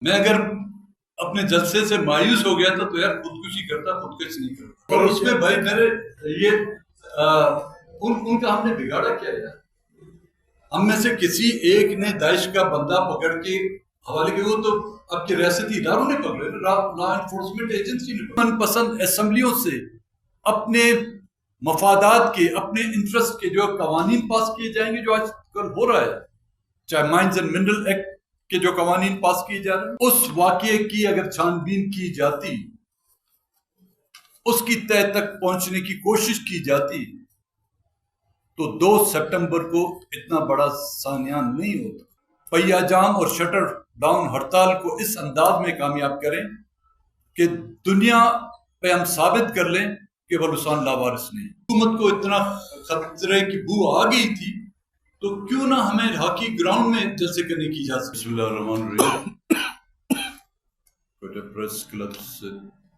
میں اگر اپنے جلسے سے مایوس ہو گیا تھا تو یار خودکشی کرتا، خودکشی نہیں کرتا. اور اس میں بھائی میرے یہ ان کا ہم نے بگاڑا کیا یار؟ ہم میں سے کسی ایک نے داعش کا بندہ پکڑ کے حوالے کیا؟ وہ تو اب کے ریاستی اداروں نے پکڑے، لا انفورسمنٹ ایجنسی نے پکڑے. من پسند اسمبلیوں سے اپنے مفادات کے، اپنے انٹرسٹ کے جو قوانین پاس کیے جائیں گے، جو آج کل ہو رہا ہے، چاہے مائنز اینڈ منرل ایکٹ کے جو قوانین پاس کیے جا رہے ہیں، اس واقعے کی اگر چھان بین کی جاتی، اس کی تہہ تک پہنچنے کی کوشش کی جاتی تو 2 سپٹمبر کو اتنا بڑا سانیان نہیں ہوتا. پہیہ جام اور شٹر ڈاؤن ہڑتال کو اس انداز میں کامیاب کریں کہ دنیا پہ ہم ثابت کر لیں کہ بلوچستان لاوارث نہیں. حکومت کو اتنا خطرے کی بو آ گئی تھی تو کیوں نہ ہمیں ہاکی گراؤنڈ میں جلسے کرنے کی اجازت. بسم اللہ الرحمن الرحیم. کوئٹہ پریس کلب سے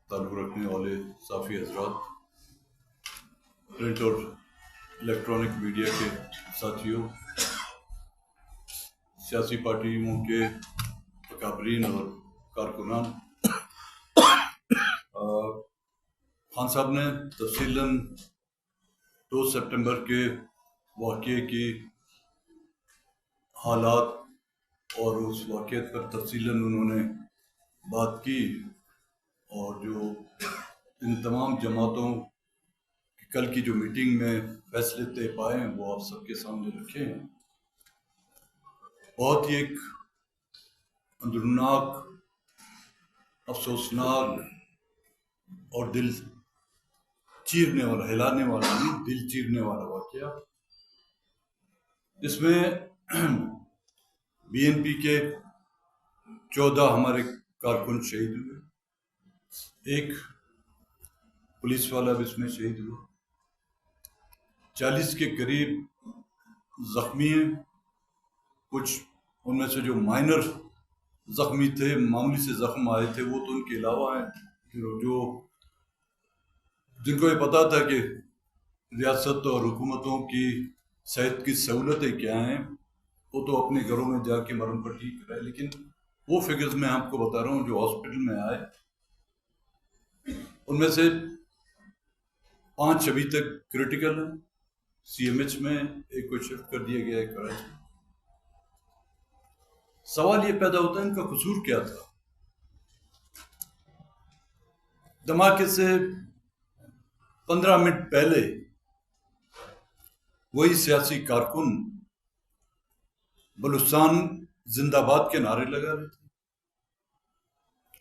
تعلق رکھنے والے صحافی حضرات، پرنٹ اور الیکٹرانک میڈیا کے ساتھیوں، سیاسی پارٹیوں کے اکابرین اور کارکنان، خان صاحب نے تفصیلاً 2 سپٹمبر کے واقعے کی حالات اور اس واقعے پر تفصیلاً انہوں نے بات کی، اور جو ان تمام جماعتوں کی کل کی جو میٹنگ میں فیصلے طے پائے ہیں وہ آپ سب کے سامنے رکھے ہیں. بہت ہی ایک اندروناک، افسوسناک اور دل چیرنے والا، ہلانے والا نہیں، دل چیرنے والا واقعہ، جس میں بی این پی کے 14 ہمارے کارکن شہید ہوئے، ایک پولیس والا بھی اس میں شہید ہوا، 40 کے قریب زخمی ہیں. کچھ ان میں سے جو مائنر زخمی تھے، معمولی سے زخم آئے تھے، وہ تو ان کے علاوہ ہیں جو جن کو یہ پتا تھا کہ ریاست اور حکومتوں کی صحت کی سہولتیں کیا ہیں، وہ تو اپنے گھروں میں جا کے مرہم پٹی کرائے. لیکن وہ فگرز میں آپ کو بتا رہا ہوں جو ہاسپٹل میں آئے، ان میں سے 5 ابھی تک کریٹیکل ہیں سی ایم ایچ میں، ایک کو شفٹ کر دیا گیا ہے کراچی. سوال یہ پیدا ہوتا ہے ان کا قصور کیا تھا؟ دھماکے سے 15 منٹ پہلے وہی سیاسی کارکن بلوچستان زندہ باد کے نعرے لگا رہے تھے،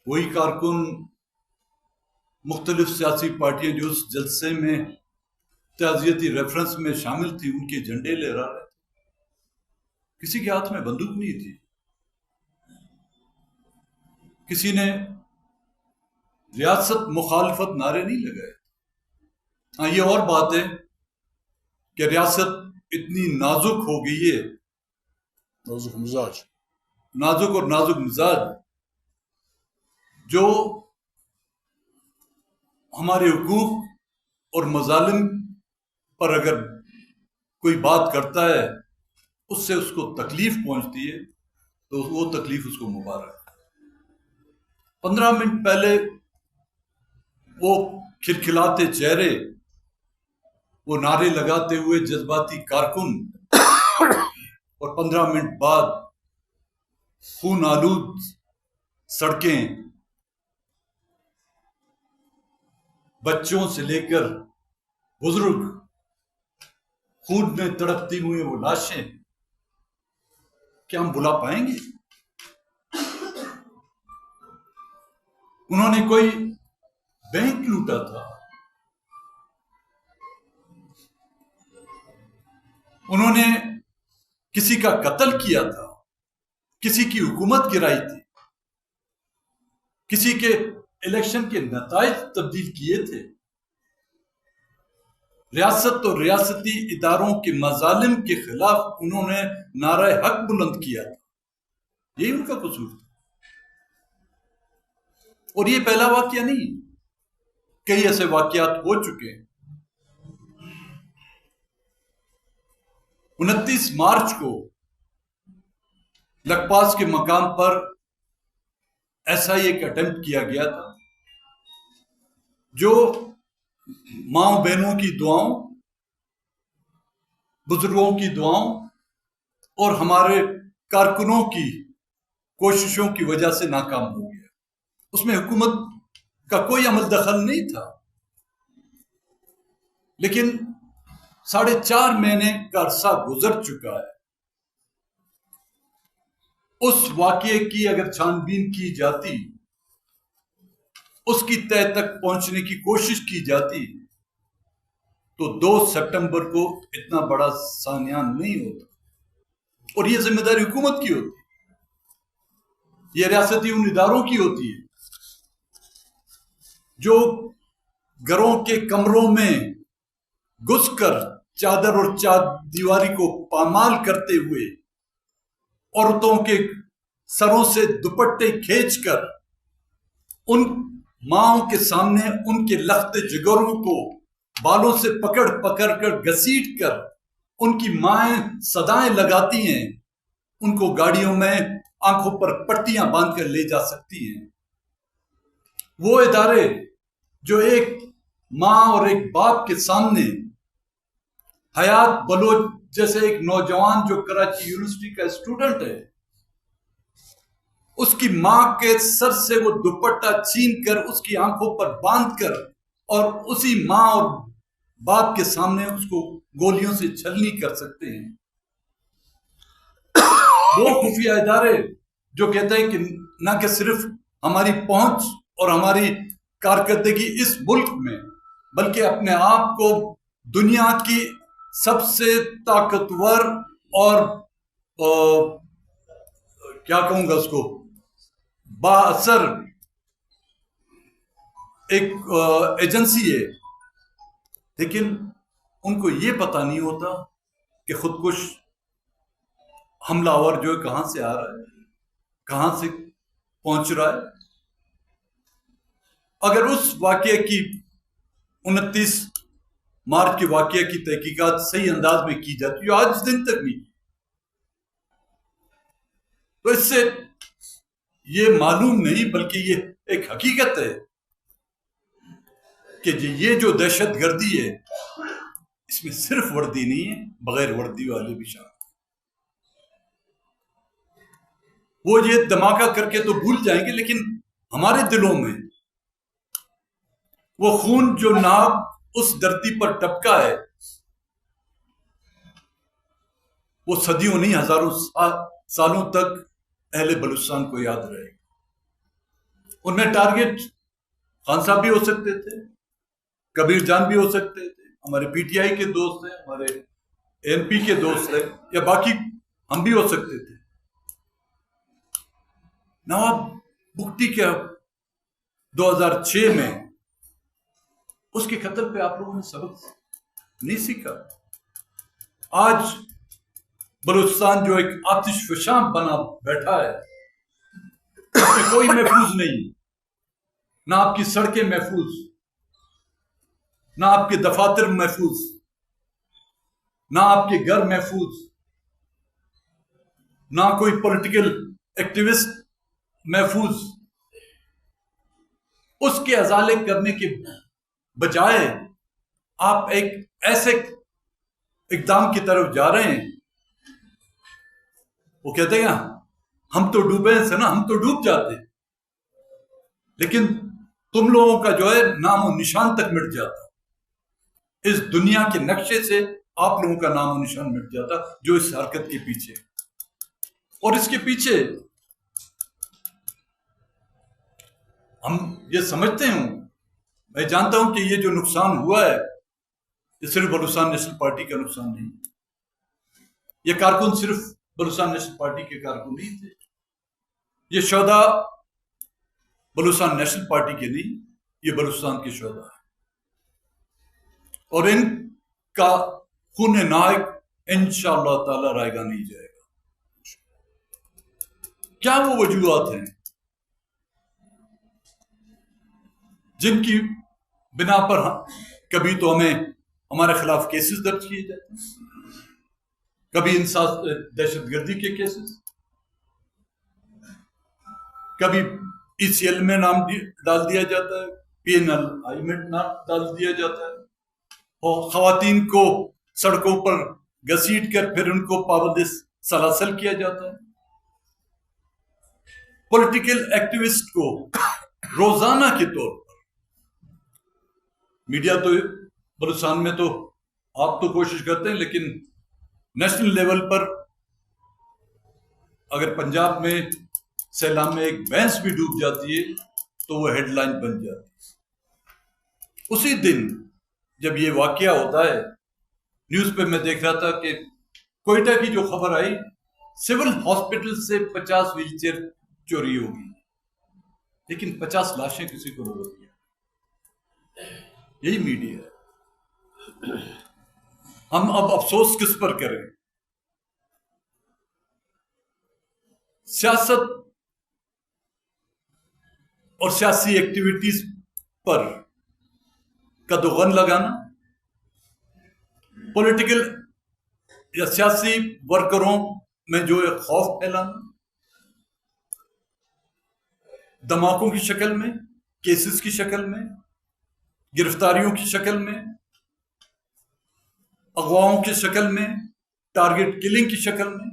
وہی کارکن مختلف سیاسی پارٹیاں جو اس جلسے میں تعزیتی ریفرنس میں شامل تھی ان کے جھنڈے لہرا رہے تھے. کسی کے ہاتھ میں بندوق نہیں تھی، کسی نے ریاست مخالفت نعرے نہیں لگائے. ہاں یہ اور بات ہے کہ ریاست اتنی نازک ہو گئی ہے، نازک مزاج، نازک اور نازک مزاج، جو ہمارے حقوق اور مظالم پر اگر کوئی بات کرتا ہے، اس سے اس کو تکلیف پہنچتی ہے تو وہ تکلیف اس کو مبارک. 15 منٹ پہلے وہ کھلکھلاتے چہرے، وہ نعرے لگاتے ہوئے جذباتی کارکن، اور 15 منٹ بعد خون آلود سڑکیں، بچوں سے لے کر بزرگ خون میں تڑپتی ہوئی وہ لاشیں، کیا ہم بلا پائیں گے؟ انہوں نے کوئی بینک لوٹا تھا، انہوں نے کسی کا قتل کیا تھا، کسی کی حکومت گرائی تھی، کسی کے الیکشن کے نتائج تبدیل کیے تھے، ریاست اور ریاستی اداروں کے مظالم کے خلاف انہوں نے نعرہ حق بلند کیا تھا. یہی ان کا قصور تھا. اور یہ پہلا واقعہ نہیں، کئی ایسے واقعات ہو چکے ہیں. 29 مارچ کو لکپاس کے مقام پر ایسا ہی ایک اٹیمپٹ کیا گیا تھا جو ماؤں بہنوں کی دعاؤں، بزرگوں کی دعاؤں اور ہمارے کارکنوں کی کوششوں کی وجہ سے ناکام ہو گیا. اس میں حکومت کا کوئی عمل دخل نہیں تھا، لیکن 4.5 مہینے کا عرصہ گزر چکا ہے. اس واقعے کی اگر چھان بین کی جاتی، اس کی تہہ تک پہنچنے کی کوشش کی جاتی، تو 2 سپٹمبر کو اتنا بڑا سانحہ نہیں ہوتا. اور یہ ذمہ داری حکومت کی ہوتی ہے، یہ ریاستی ان اداروں کی ہوتی ہے جو گھروں کے کمروں میں گھس کر چادر اور چار دیواری کو پامال کرتے ہوئے عورتوں کے سروں سے دوپٹے کھینچ کر ان ماؤں کے سامنے ان کے لخت جگروں کو بالوں سے پکڑ پکڑ کر گھسیٹ کر ان کی مائیں صدائیں لگاتی ہیں. ان کو گاڑیوں میں آنکھوں پر پٹیاں باندھ کر لے جا سکتی ہیں. وہ ادارے جو ایک ماں اور ایک باپ کے سامنے، حیات بلوچ جیسے ایک نوجوان جو کراچی یونیورسٹی کا اسٹوڈنٹ ہے، اس کی ماں کے سر سے وہ دوپٹہ چھین کر اس کی آنکھوں پر باندھ کر اور اسی ماں اور باپ کے سامنے اس کو گولیوں سے چھلنی کر سکتے ہیں. وہ خفیہ ادارے جو کہتے ہیں کہ نہ کہ صرف ہماری پہنچ اور ہماری کارکردگی اس ملک میں، بلکہ اپنے آپ کو دنیا کی سب سے طاقتور اور کیا کہوں گا اس کو، با اثر ایک ایجنسی ہے، لیکن ان کو یہ پتہ نہیں ہوتا کہ خودکش حملہ آور جو ہے کہاں سے آ رہا ہے، کہاں سے پہنچ رہا ہے. اگر اس واقعے کی 29 مارچ کے واقعے کی تحقیقات صحیح انداز میں کی جاتی، جو آج دن تک نہیں، تو اس سے یہ معلوم نہیں بلکہ یہ ایک حقیقت ہے کہ یہ جو دہشت گردی ہے، اس میں صرف وردی نہیں ہے، بغیر وردی والے بھی شامل. وہ یہ دھماکہ کر کے تو بھول جائیں گے، لیکن ہمارے دلوں میں وہ خون جو ناک اس دھرتی پر ٹپکا ہے، وہ صدیوں نہیں ہزاروں سالوں تک اہل بلوچستان کو یاد رہے گا. ان میں ٹارگٹ خان صاحب بھی ہو سکتے تھے، کبیر جان بھی ہو سکتے تھے، ہمارے پی ٹی آئی کے دوست ہیں، ہمارے این پی کے دوست ہیں، یا باقی ہم بھی ہو سکتے تھے. نواب بگٹی کے 2006 میں اس کے قتل پہ آپ لوگوں نے سبق نہیں سیکھا. آج بلوچستان جو ایک آتش فشاں بنا بیٹھا ہے، اس میں کوئی محفوظ نہیں، نہ آپ کی سڑکیں محفوظ، نہ آپ کے دفاتر محفوظ، نہ آپ کے گھر محفوظ، نہ کوئی پولیٹیکل ایکٹیوسٹ محفوظ. اس کے ازالے کرنے کے بجائے آپ ایک ایسے اقدام کی طرف جا رہے ہیں. وہ کہتے ہیں ہم تو ڈوبے ہیں نا، ہم تو ڈوب جاتے، لیکن تم لوگوں کا جو ہے نام و نشان تک مٹ جاتا. اس دنیا کے نقشے سے آپ لوگوں کا نام و نشان مٹ جاتا جو اس حرکت کے پیچھے. اور اس کے پیچھے ہم یہ سمجھتے ہوں، میں جانتا ہوں کہ یہ جو نقصان ہوا ہے یہ صرف بلوچستان نیشنل پارٹی کا نقصان نہیں. یہ کارکن صرف بلوچستان نیشنل پارٹی کے کارکن نہیں تھے، یہ شہداء بلوچستان نیشنل پارٹی کے نہیں، یہ بلوچستان کے شہداء ہیں. اور ان کا خون نائق انشاءاللہ تعالی رائے گا نہیں جائے گا. کیا وہ وجوہات ہیں جن کی بنا پر کبھی تو ہمیں ہمارے خلاف کیسز درج کیے جاتے ہیں، کبھی دہشت گردی کے کیسز، کبھی ECL میں نام ڈال دیا جاتا ہے, PNLI میں نام ڈال دیا جاتا ہے, اور خواتین کو سڑکوں پر گھسیٹ کر پھر ان کو پابند سلاسل کیا جاتا ہے. پولیٹیکل ایکٹیوسٹ کو روزانہ کے طور پر میڈیا تو بلوچستان میں تو آپ تو کوشش کرتے ہیں, لیکن نیشنل لیول پر اگر پنجاب میں سیلاب میں ایک بھینس بھی ڈوب جاتی ہے تو وہ ہیڈ لائن بن جاتی ہے. اسی دن جب یہ واقعہ ہوتا ہے, نیوز پہ میں دیکھ رہا تھا کہ کوئٹہ کی جو خبر آئی, سول ہاسپٹل سے 50 ویل چیئر چوری ہوگی, لیکن 50 لاشیں کسی کو ہو گئی. یہی میڈیا ہے. ہم اب افسوس کس پر کریں؟ سیاست اور سیاسی ایکٹیویٹیز پر قدغن لگانا, پولیٹیکل یا سیاسی ورکروں میں جو ایک خوف پھیلانا, دھماکوں کی شکل میں, کیسز کی شکل میں, گرفتاریوں کی شکل میں, اغواؤں کی شکل میں, ٹارگٹ کلنگ کی شکل میں.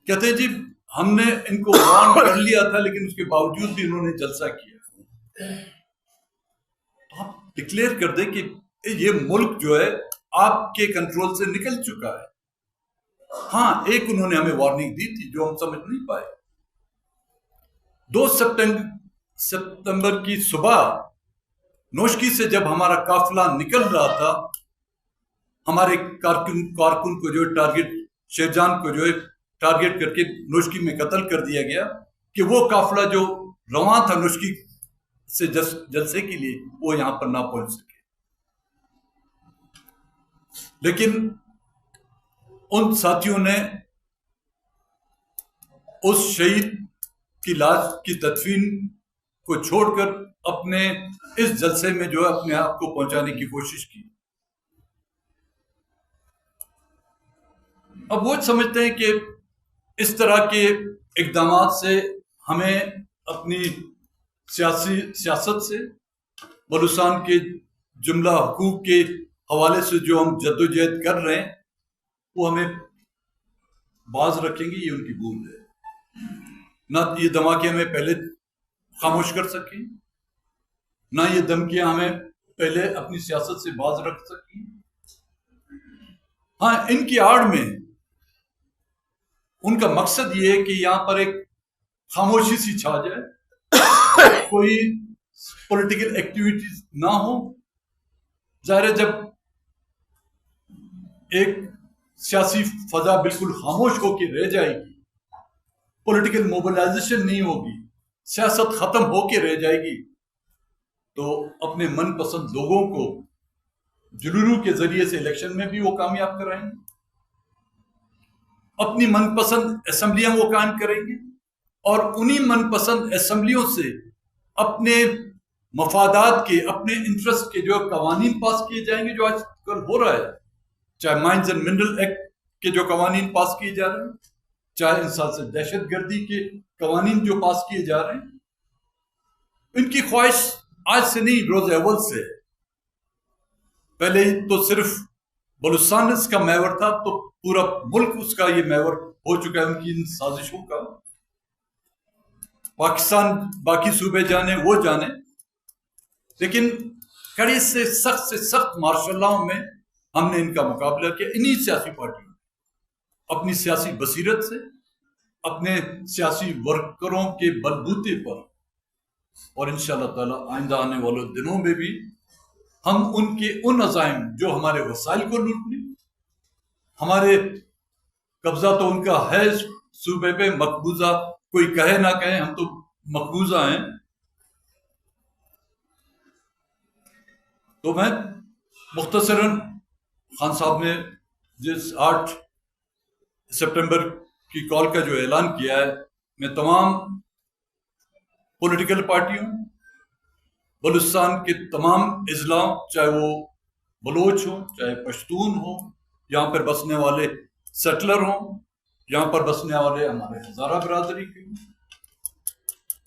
کہتے ہیں جی ہم نے ان کو وارن کر لیا تھا لیکن اس کے باوجود بھی انہوں نے جلسہ کیا. تو آپ ڈکلیئر کر دیں کہ یہ ملک جو ہے آپ کے کنٹرول سے نکل چکا ہے. ہاں, ایک انہوں نے ہمیں وارننگ دی تھی جو ہم سمجھ نہیں پائے. 2 ستمبر کی صبح نوشکی سے جب ہمارا قافلہ نکل رہا تھا, ہمارے کارکن کو جو ٹارگٹ, شیرجان کو جو ٹارگٹ کر کے نوشکی میں قتل کر دیا گیا کہ وہ قافلہ جو رواں تھا نوشکی سے جلسے کے لیے وہ یہاں پر نہ پہنچ سکے. لیکن ان ساتھیوں نے اس شہید کی لاش کی تدفین کو چھوڑ کر اپنے اس جلسے میں جو ہے اپنے آپ کو پہنچانے کی کوشش کی. اب وہ سمجھتے ہیں کہ اس طرح کے اقدامات سے ہمیں اپنی سیاست سے, بلوچستان کے جملہ حقوق کے حوالے سے جو ہم جدوجہد کر رہے ہیں وہ ہمیں باز رکھیں گے. یہ ان کی بھول ہے. نہ یہ دھماکے ہمیں پہلے خاموش کر سکیں, نہ یہ دھمکیاں ہمیں پہلے اپنی سیاست سے باز رکھ سکیں. ہاں, ان کی آڑ میں ان کا مقصد یہ ہے کہ یہاں پر ایک خاموشی سی چھا جائے, کوئی پولیٹیکل ایکٹیویٹیز نہ ہو. ظاہر ہے جب ایک سیاسی فضا بالکل خاموش ہو کے رہ جائے گی, پولیٹیکل موبلائزیشن نہیں ہوگی, سیاست ختم ہو کے رہ جائے گی, تو اپنے من پسند لوگوں کو جلولو کے ذریعے سے الیکشن میں بھی وہ کامیاب کرائیں گے, اپنی من پسند اسمبلیاں وہ قائم کریں گے, اور انہی من پسند اسمبلیوں سے اپنے مفادات کے, اپنے انٹرسٹ کے جو قوانین پاس کیے جائیں گے, جو آج کل ہو رہا ہے. چاہے مائنز اینڈ منرل ایکٹ کے جو قوانین پاس کیے جا رہے ہیں, چاہے ان سال سے دہشت گردی کے قوانین جو پاس کیے جا رہے ہیں, ان کی خواہش آج سے نہیں, روز اول سے ہے. پہلے تو صرف بلوچستان اس کا محور تھا, تو پورا ملک اس کا یہ محور ہو چکا ہے ان کی ان سازشوں کا. پاکستان باقی صوبے جانے وہ جانے, لیکن کڑے سے سخت مارشل لاؤں میں ہم نے ان کا مقابلہ کیا. انہی سیاسی پارٹیوں اپنی سیاسی بصیرت سے, اپنے سیاسی ورکروں کے بلبوتے پر, اور انشاءاللہ تعالی آئندہ آنے والے دنوں میں بھی ہم ان کے ان عزائم جو ہمارے وسائل کو لوٹنے, ہمارے قبضہ تو ان کا ہے صوبے پہ, مقبوضہ کوئی کہے نہ کہے, ہم تو مقبوضہ ہیں. تو میں مختصراً خان صاحب نے جس 8 سپٹمبر کی کال کا جو اعلان کیا ہے, میں تمام پولیٹیکل پارٹیوں, بلوچستان کے تمام اضلاع, چاہے وہ بلوچ ہوں, چاہے پشتون ہوں, یہاں پر بسنے والے سیٹلر ہوں, یہاں پر بسنے والے ہمارے ہزارہ برادری کے ہوں,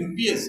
MPs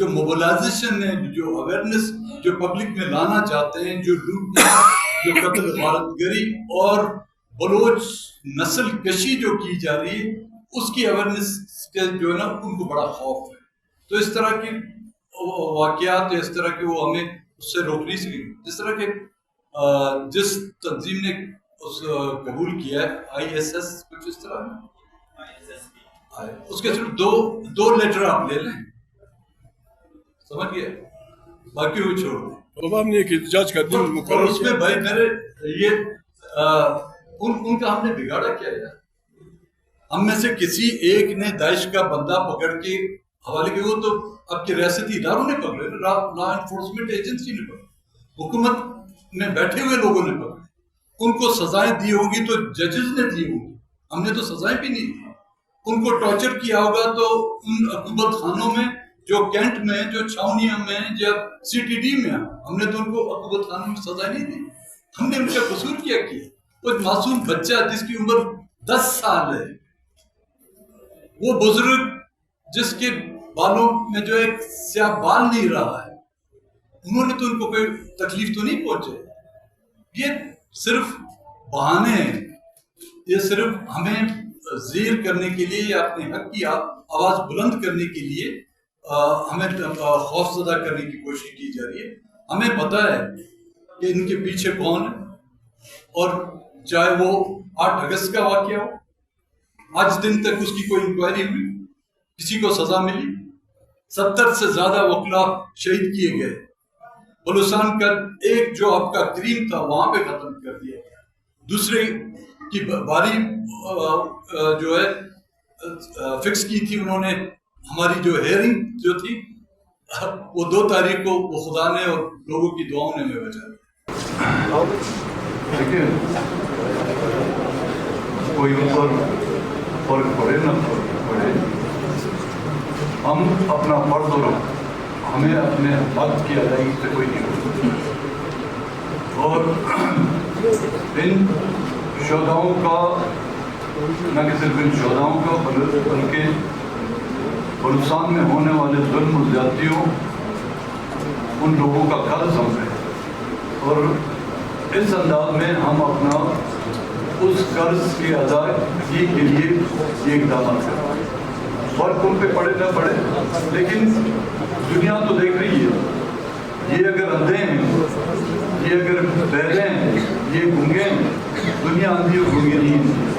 جو موبلائزیشن ہے, جو اویئرنیس جو پبلک میں لانا چاہتے ہیں, جو لوٹ جو قتل غارت گری اور بلوچ نسل کشی جو کی جا رہی ہے, اس کی اویئرنیس کے جو ہے نا ان کو بڑا خوف ہے. تو اس طرح کی واقعات, اس طرح کے وہ ہمیں اس سے روک نہیں سکیں. جس طرح کہ جس تنظیم نے اس قبول کیا ہے ISS کچھ اس طرح, اس کے صرف دو لیٹر آپ لے لیں, سمجھ گئے, باقی وہ چھوڑ دیں. علماء نے ایک احتجاج کا دن اور مقرر اس میں بھائی میرے یہ ان کا ہم نے بگاڑا کیا ہے؟ ہم میں سے کسی ایک نے داعش کا بندہ پکڑ کے حوالے کیا, وہ تو اب کے ریاستی اداروں نے پکڑے, لا انفورسمنٹ ایجنسی نے پکڑے, حکومت میں بیٹھے ہوئے لوگوں نے پکڑے. ان کو سزائیں دی ہوں گی تو ججز نے دی ہوں گی, ہم نے تو سزائیں بھی نہیں دی. ان کو ٹارچر کیا ہوگا تو ان عقوبت خانوں میں جو کینٹ میں, جو چھاونیوں میں, یا CTD میں, ہم نے تو ان کو عقوبت خانوں میں سزائیں نہیں دی. ہم نے ان کا قصور کیا کیا؟ وہ ایک معصوم بچہ جس کی عمر 10 سال ہے, وہ بزرگ جس کے بالوں میں جو ایک سیاہ بال نہیں رہا ہے, انہوں نے تو ان کو کوئی تکلیف تو نہیں پہنچے. یہ صرف بہانے ہیں, یہ صرف ہمیں زیر کرنے کے لیے یا اپنے حق کی آواز بلند کرنے کے لیے ہمیں خوف زدہ کرنے کی کوشش کی جا رہی ہے. ہمیں پتہ ہے کہ ان کے پیچھے کون ہے, اور چاہے وہ 8 اگست کا واقعہ ہو, آج دن تک اس کی کوئی انکوائری ہوئی, کسی کو سزا ملی, 70 سے زیادہ وکلا شہید کیے گئے. بلوچستان کا ایک جو آپ کا کریم تھا وہاں پہ ختم کر دیا گیا, دوسرے کی باری جو ہے فکس کی تھی انہوں نے. ہماری جو ہیئرنگ جو تھی وہ 2 تاریخ کو وہ خدا نے اور لوگوں کی دعاؤں نے ہمیں بچا دیا. دیکھیے, کوئی ان پر فرق پڑے نہ پڑے, ہم اپنا فرض اور ہمیں اپنے حق کی ادائیگی سے کوئی نہیں ہوتا. اور ان شہداؤں کا, نہ کہ صرف ان شہداؤں کا بلکہ بلوچستان میں ہونے والے ظلم و زیادتیوں, ان لوگوں کا قرض ہم ہے, اور اس انداز میں ہم اپنا اس قرض کی ادائیگی کے لیے یہ اقدامات کریں. فرق ان پہ پڑے نہ پڑے, لیکن دنیا تو دیکھ رہی ہے. یہ اگر اندھے ہیں, یہ اگر بہرے ہیں, یہ گونگے ہیں, دنیا اندھی اور گونگی نہیں ہے.